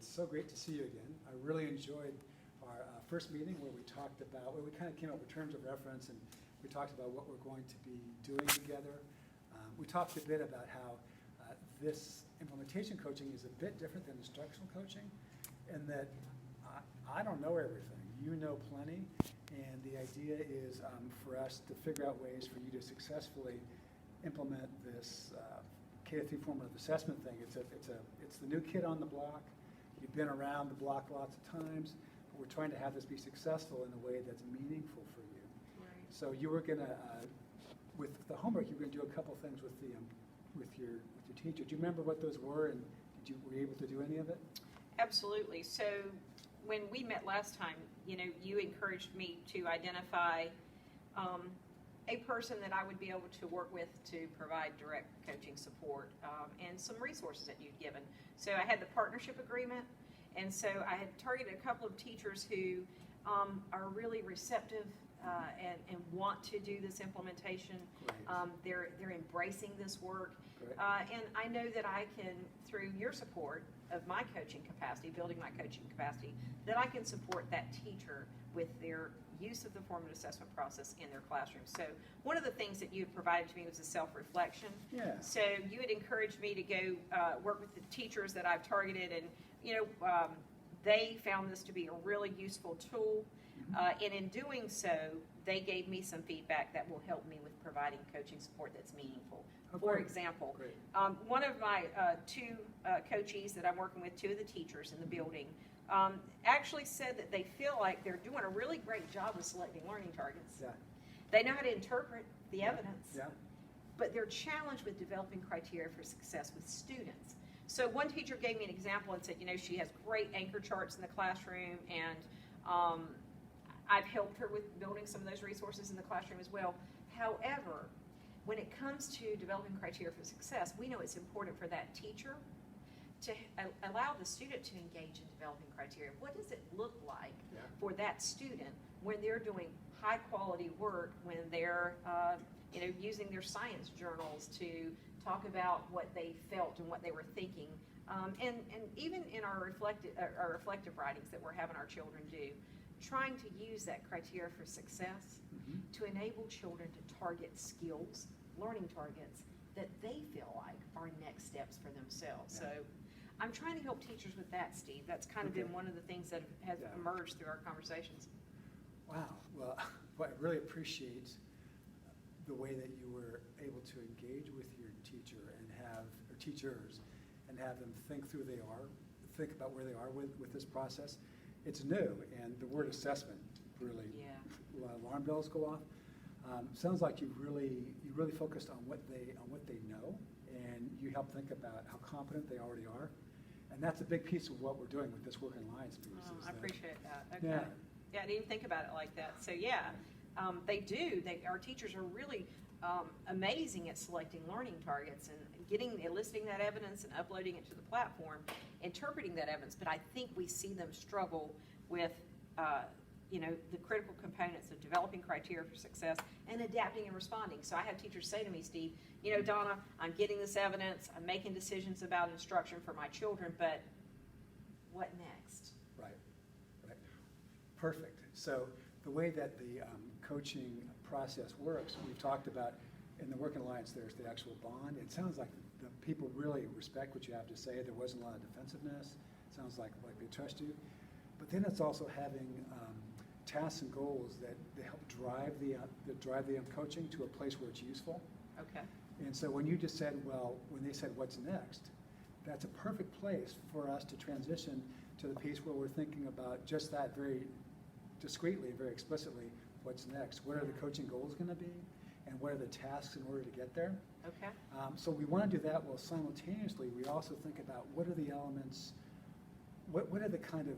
It's so great to see you again. I really enjoyed our first meeting where we talked about, where we kind of came up with terms of reference, and we talked about what we're going to be doing together. We talked a bit about how this implementation coaching is a bit different than instructional coaching, and that I don't know everything. You know plenty, and the idea is for us to figure out ways for you to successfully implement this K-3 formative assessment thing. It's the new kid on the block. You've been around the block lots of times, but we're trying to have this be successful in a way that's meaningful for you. Right. So you were gonna, with the homework, you were gonna do a couple things with the with your teacher. Do you remember what those were, and were you able to do any of it? Absolutely. So when we met last time, you encouraged me to identify a person that I would be able to work with to provide direct coaching support and some resources that you'd given. So I had the partnership agreement, and so I had targeted a couple of teachers who are really receptive and want to do this implementation. They're embracing this work. And I know that I can, through your support of my coaching capacity, building my coaching capacity, that I can support that teacher with their use of the formative assessment process in their classroom. So one of the things that you had provided to me was a self-reflection. Yeah. So you had encouraged me to go work with the teachers that I've targeted, and they found this to be a really useful tool. And in doing so, they gave me some feedback that will help me with providing coaching support that's meaningful. For example, one of my two coachees that I'm working with, two of the teachers in the building, actually said that they feel like they're doing a really great job with selecting learning targets. Yeah. They know how to interpret the evidence, Yeah. but they're challenged with developing criteria for success with students. So one teacher gave me an example and said, she has great anchor charts in the classroom, and I've helped her with building some of those resources in the classroom as well. However, when it comes to developing criteria for success, we know it's important for that teacher to allow the student to engage in developing criteria. What does it look like for that student when they're doing high quality work, when they're using their science journals to talk about what they felt and what they were thinking, and even in our reflective writings that we're having our children do, trying to use that criteria for success to enable children to target skills, learning targets that they feel like are next steps for themselves. So I'm trying to help teachers with that, Steve. That's kind of been one of the things that has emerged through our conversations. Wow. Well, I really appreciate the way that you were able to engage with your teacher and teachers and have them think about where they are with this process. It's new, and the word assessment really, a lot of alarm bells go off. Sounds like you really focused on what they know, and you help think about how competent they already are, and that's a big piece of what we're doing with this Work in Alliance piece. I appreciate that. Okay. Yeah, I didn't even think about it like that. So they do. Our teachers are really amazing at selecting learning targets and eliciting that evidence and uploading it to the platform, interpreting that evidence. But I think we see them struggle with the critical components of developing criteria for success and adapting and responding. So I have teachers say to me, Steve, Donna, I'm getting this evidence, I'm making decisions about instruction for my children, but what next? Right. Perfect. So the way that the coaching process works, we've talked about in the Work in Alliance, there's the actual bond. It sounds like the people really respect what you have to say. There wasn't a lot of defensiveness. It sounds like they trust you. But then it's also having tasks and goals that help drive the coaching to a place where it's useful. Okay. And so when you just said, when they said, what's next, that's a perfect place for us to transition to the piece where we're thinking about just that very discreetly, very explicitly, what's next. What are the coaching goals going to be? And what are the tasks in order to get there? Okay. So we want to do that while simultaneously we also think about what are the elements, what are the kind of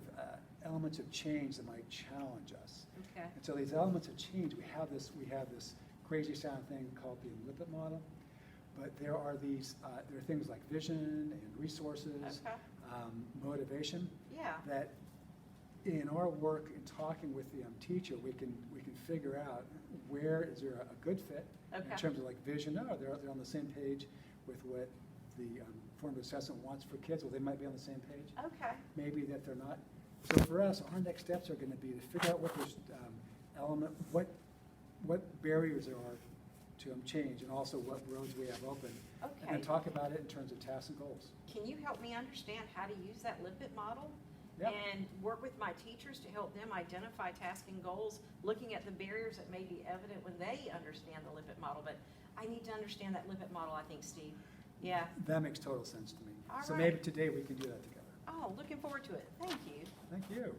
elements of change that might challenge us. Okay. And so these elements of change, we have this crazy sound thing called the Lippitt model, but there are things like vision and resources, motivation, that in our work in talking with the teacher, we can figure out where is there a good fit in terms of like vision. They're on the same page with what the formative assessment wants for kids, well, they might be on the same page. Okay, Maybe that they're not. So for us, our next steps are gonna be to figure out what this what barriers there are to change, and also what roads we have open. And then okay. talk about it in terms of tasks and goals. Can you help me understand how to use that LIPIT model? Yep. And work with my teachers to help them identify tasks and goals, looking at the barriers that may be evident when they understand the LIPIT model. But I need to understand that LIPIT model, I think, Steve. Yeah. That makes total sense to me. All So right. maybe today we can do that together. Oh, looking forward to it. Thank you. Thank you.